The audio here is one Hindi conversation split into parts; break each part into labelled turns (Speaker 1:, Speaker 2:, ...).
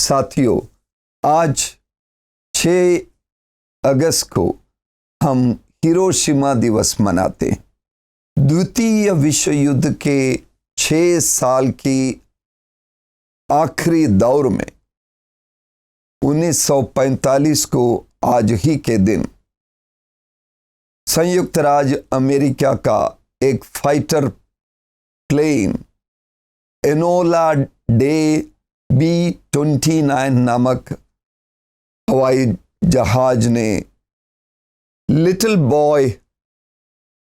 Speaker 1: साथियों, आज 6 अगस्त को हम हिरोशिमा दिवस मनाते हैं। द्वितीय विश्व युद्ध के 6 साल की आखिरी दौर में 1945 को आज ही के दिन संयुक्त राज्य अमेरिका का एक fighter plane Enola day B-29 नामक हवाई जहाज ने लिटिल बॉय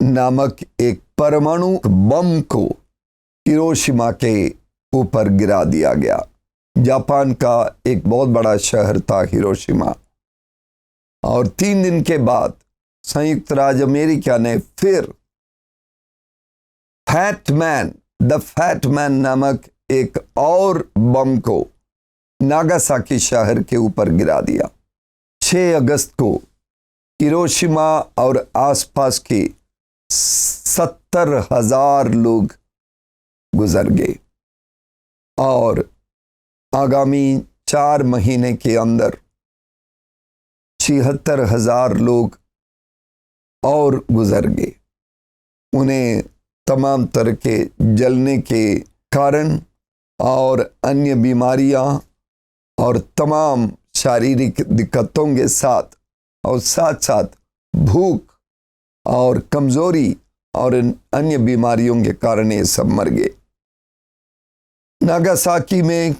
Speaker 1: नामक एक परमाणु बम को हिरोशिमा के ऊपर गिरा दिया गया। जापान का एक बहुत बड़ा शहर था हिरोशिमा। और 3 दिन के बाद संयुक्त राज्य अमेरिका ने फिर द फैट मैन नामक एक और बम को नागासाकी शहर के ऊपर गिरा दिया। 6 अगस्त को हिरोशिमा और आसपास के 70,000 लोग गुजर गए और आगामी 4 महीने के अंदर 76,000 लोग और गुजर गए। उन्हें तमाम तरह के जलने के कारण और अन्य बीमारियां और तमाम शारीरिक दिक्कतों के साथ और साथ साथ भूख और कमजोरी और अन्य बीमारियों के कारण ये सब मर गए। नागासाकी में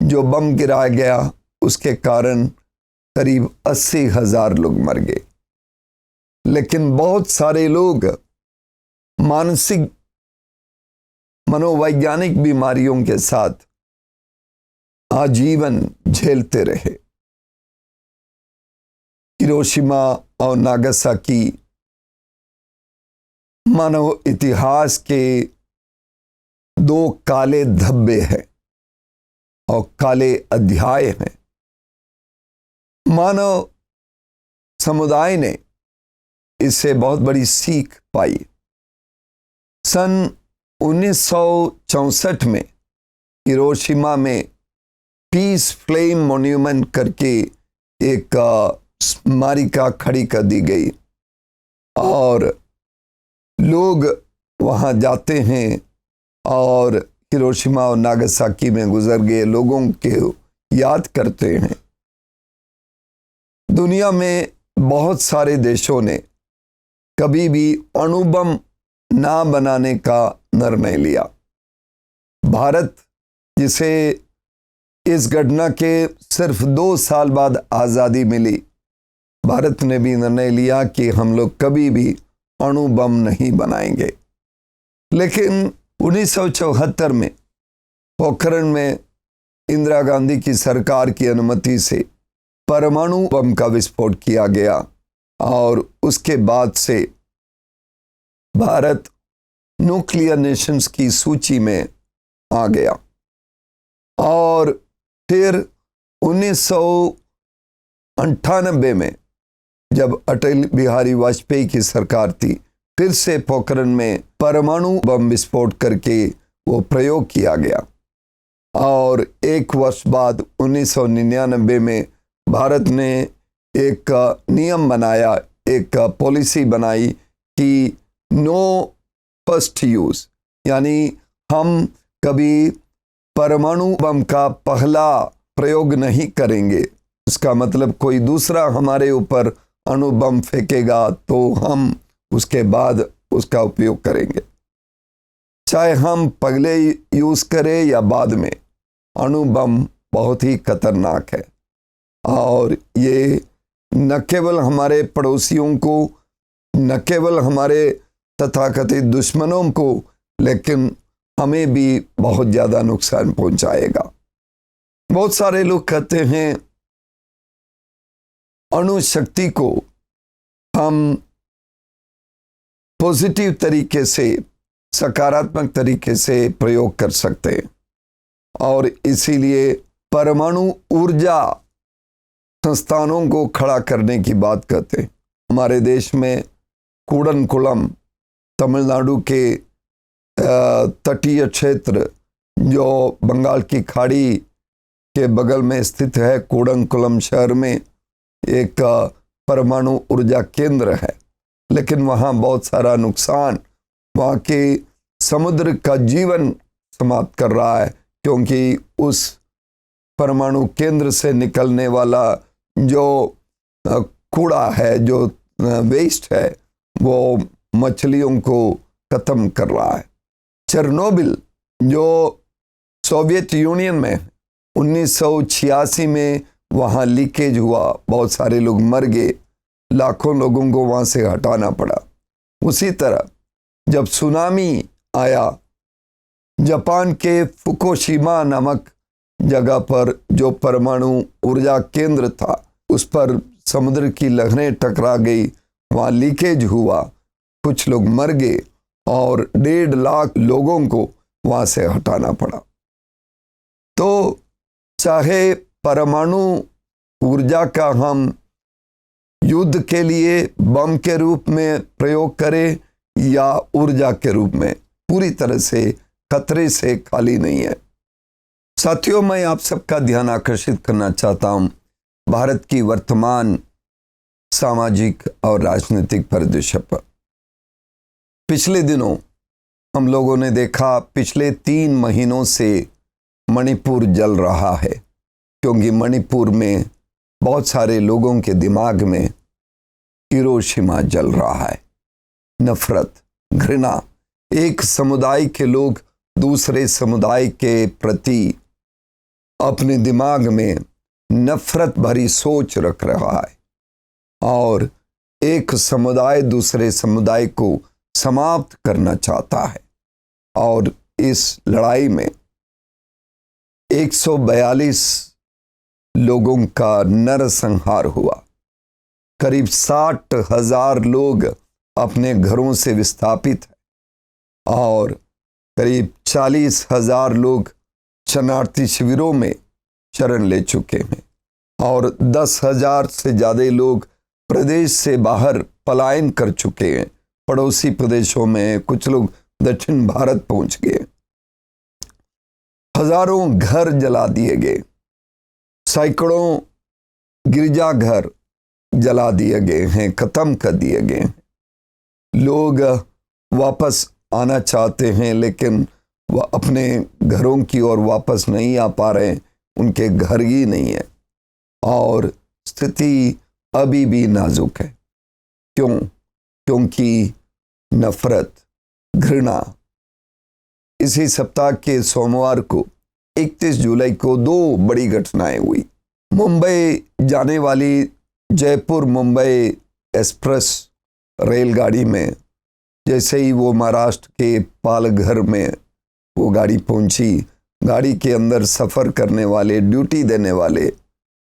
Speaker 1: जो बम गिराया गया उसके कारण करीब 80,000 लोग मर गए। लेकिन बहुत सारे लोग मानसिक मनोवैज्ञानिक बीमारियों के साथ आजीवन झेलते रहे। हिरोशिमा और नागासाकी मानव इतिहास के 2 काले धब्बे हैं और काले अध्याय हैं। मानव समुदाय ने इससे बहुत बड़ी सीख पाई। सन 1964 में हिरोशिमा में पीस फ्लेम मॉन्यूमेंट करके एक स्मारिका खड़ी कर दी गई और लोग वहां जाते हैं और हिरोशिमा और नागासाकी में गुजर गए लोगों के याद करते हैं। दुनिया में बहुत सारे देशों ने कभी भी अणु बम ना बनाने का निर्णय लिया। भारत, जिसे इस घटना के सिर्फ 2 साल बाद आज़ादी मिली, भारत ने भी निर्णय लिया कि हम लोग कभी भी अणु बम नहीं बनाएंगे। लेकिन 1974 में पोखरण में इंदिरा गांधी की सरकार की अनुमति से परमाणु बम का विस्फोट किया गया और उसके बाद से भारत न्यूक्लियर नेशंस की सूची में आ गया। और फिर 1998 में जब अटल बिहारी वाजपेयी की सरकार थी, फिर से पोखरण में परमाणु बम विस्फोट करके वो प्रयोग किया गया। और 1 वर्ष बाद 1999 में भारत ने एक नियम बनाया, एक पॉलिसी बनाई कि नो फर्स्ट यूज, यानी हम कभी परमाणु बम का पहला प्रयोग नहीं करेंगे। इसका मतलब कोई दूसरा हमारे ऊपर अणु बम फेंकेगा तो हम उसके बाद उसका उपयोग करेंगे, चाहे हम पहले यूज करें या बाद में। अणु बम बहुत ही खतरनाक है और ये न केवल हमारे पड़ोसियों को, न केवल हमारे तथाकथित दुश्मनों को, लेकिन हमें भी बहुत ज़्यादा नुकसान पहुंचाएगा। बहुत सारे लोग कहते हैं अणु शक्ति को हम पॉजिटिव तरीके से, सकारात्मक तरीके से प्रयोग कर सकते हैं और इसीलिए परमाणु ऊर्जा संस्थानों को खड़ा करने की बात करते हैं। हमारे देश में कूडनकुलम, तमिलनाडु के तटीय क्षेत्र जो बंगाल की खाड़ी के बगल में स्थित है कूडंकुलम शहर में एक परमाणु ऊर्जा केंद्र है, लेकिन वहाँ बहुत सारा नुकसान, वहाँ के समुद्र का जीवन समाप्त कर रहा है, क्योंकि उस परमाणु केंद्र से निकलने वाला जो कूड़ा है, जो वेस्ट है, वो मछलियों को खत्म कर रहा है। चेरनोबिल जो सोवियत यूनियन में 1986 में वहाँ लीकेज हुआ, बहुत सारे लोग मर गए, लाखों लोगों को वहाँ से हटाना पड़ा। उसी तरह जब सुनामी आया, जापान के फुकुशिमा नामक जगह पर जो परमाणु ऊर्जा केंद्र था, उस पर समुद्र की लहरें टकरा गई, वहाँ लीकेज हुआ, कुछ लोग मर गए और 1.5 लाख लोगों को वहाँ से हटाना पड़ा। तो चाहे परमाणु ऊर्जा का हम युद्ध के लिए बम के रूप में प्रयोग करें या ऊर्जा के रूप में, पूरी तरह से खतरे से खाली नहीं है। साथियों, मैं आप सबका ध्यान आकर्षित करना चाहता हूं भारत की वर्तमान सामाजिक और राजनीतिक परिदृश्य पर। पिछले दिनों हम लोगों ने देखा, पिछले 3 महीनों से मणिपुर जल रहा है, क्योंकि मणिपुर में बहुत सारे लोगों के दिमाग में हिरोशिमा जल रहा है। नफरत, घृणा, एक समुदाय के लोग दूसरे समुदाय के प्रति अपने दिमाग में नफरत भरी सोच रख रहा है और एक समुदाय दूसरे समुदाय को समाप्त करना चाहता है। और इस लड़ाई में 142 लोगों का नरसंहार हुआ। करीब 60,000 लोग अपने घरों से विस्थापित हैं और करीब 40,000 लोग शरणार्थी शिविरों में शरण ले चुके हैं और 10,000 से ज़्यादा लोग प्रदेश से बाहर पलायन कर चुके हैं। पड़ोसी प्रदेशों में कुछ लोग दक्षिण भारत पहुंच गए। हजारों घर जला दिए गए, सैकड़ों गिरजाघर जला दिए गए हैं, खत्म कर दिए गए हैं। लोग वापस आना चाहते हैं, लेकिन वह अपने घरों की ओर वापस नहीं आ पा रहे हैं, उनके घर ही नहीं है और स्थिति अभी भी नाजुक है। क्यों? क्योंकि नफरत, घृणा। इसी सप्ताह के सोमवार को 31 जुलाई को 2 बड़ी घटनाएं हुई। मुंबई जाने वाली जयपुर मुंबई एक्सप्रेस रेलगाड़ी में जैसे ही वो महाराष्ट्र के पालघर में वो गाड़ी पहुंची, गाड़ी के अंदर सफ़र करने वाले, ड्यूटी देने वाले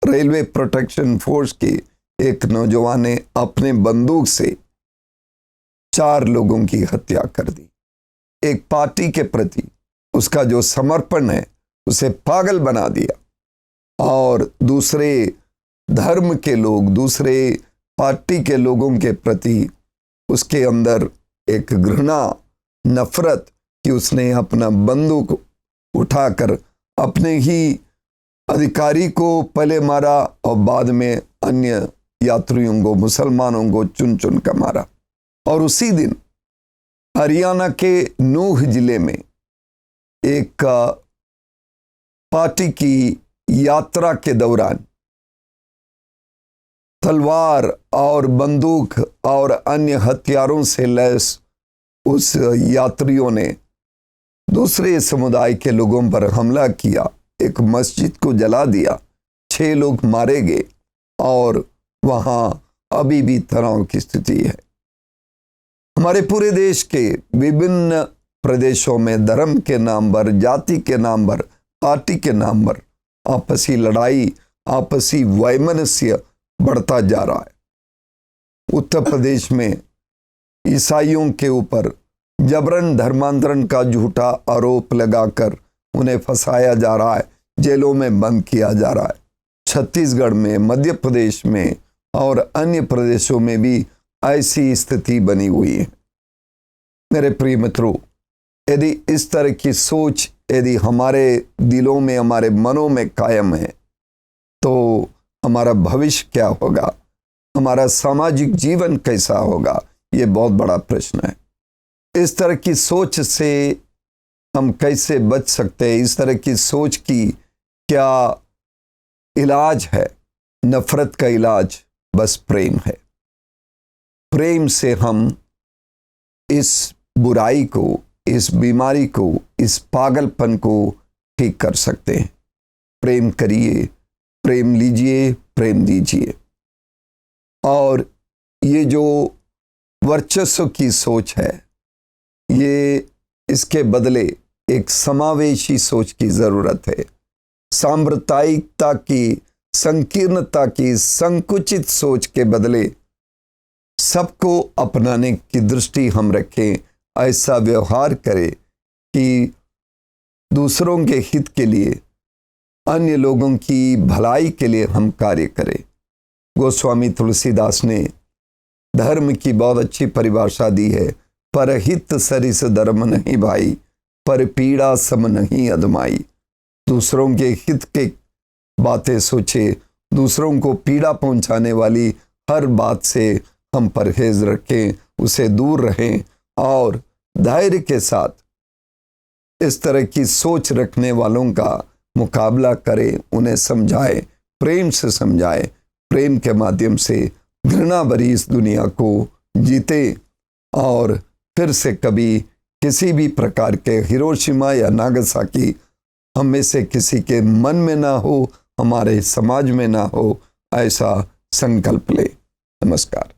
Speaker 1: रेलवे प्रोटेक्शन फोर्स के एक नौजवान ने अपने बंदूक से 4 लोगों की हत्या कर दी। एक पार्टी के प्रति उसका जो समर्पण है उसे पागल बना दिया और दूसरे धर्म के लोग, दूसरे पार्टी के लोगों के प्रति उसके अंदर एक घृणा, नफरत कि उसने अपना बंदूक उठाकर अपने ही अधिकारी को पहले मारा और बाद में अन्य यात्रियों को, मुसलमानों को चुन चुन कर मारा। और उसी दिन हरियाणा के नूह जिले में एक पार्टी की यात्रा के दौरान तलवार और बंदूक और अन्य हथियारों से लैस उस यात्रियों ने दूसरे समुदाय के लोगों पर हमला किया, एक मस्जिद को जला दिया, 6 लोग मारे गए और वहां अभी भी तनाव की स्थिति है। हमारे पूरे देश के विभिन्न प्रदेशों में धर्म के नाम पर, जाति के नाम पर, पार्टी के नाम पर आपसी लड़ाई, आपसी वैमनस्य बढ़ता जा रहा है। उत्तर प्रदेश में ईसाइयों के ऊपर जबरन धर्मांतरण का झूठा आरोप लगाकर उन्हें फंसाया जा रहा है, जेलों में बंद किया जा रहा है। छत्तीसगढ़ में, मध्य प्रदेश में और अन्य प्रदेशों में भी ऐसी स्थिति बनी हुई है। मेरे प्रिय मित्रों, यदि इस तरह की सोच यदि हमारे दिलों में, हमारे मनों में कायम है, तो हमारा भविष्य क्या होगा, हमारा सामाजिक जीवन कैसा होगा, ये बहुत बड़ा प्रश्न है। इस तरह की सोच से हम कैसे बच सकते हैं? इस तरह की सोच की क्या इलाज है? नफरत का इलाज बस प्रेम है। प्रेम से हम इस बुराई को, इस बीमारी को, इस पागलपन को ठीक कर सकते हैं। प्रेम करिए, प्रेम लीजिए, प्रेम दीजिए। और ये जो वर्चस्व की सोच है, ये इसके बदले एक समावेशी सोच की जरूरत है। सांप्रदायिकता की, संकीर्णता की, संकुचित सोच के बदले सबको अपनाने की दृष्टि हम रखें। ऐसा व्यवहार करें कि दूसरों के हित के लिए, अन्य लोगों की भलाई के लिए हम कार्य करें। गोस्वामी तुलसीदास ने धर्म की बहुत अच्छी परिभाषा दी है। परहित सरिस धर्म नहीं भाई, पर पीड़ा सम नहीं अदमाई। दूसरों के हित के बातें सोचे, दूसरों को पीड़ा पहुंचाने वाली हर बात से हम परहेज रखें, उसे दूर रहें और धैर्य के साथ इस तरह की सोच रखने वालों का मुकाबला करें, उन्हें समझाएं, प्रेम से समझाएं। प्रेम के माध्यम से घृणा भरी इस दुनिया को जीते और फिर से कभी किसी भी प्रकार के हिरोशिमा या नागासाकी हम में से किसी के मन में ना हो, हमारे समाज में ना हो, ऐसा संकल्प ले। नमस्कार।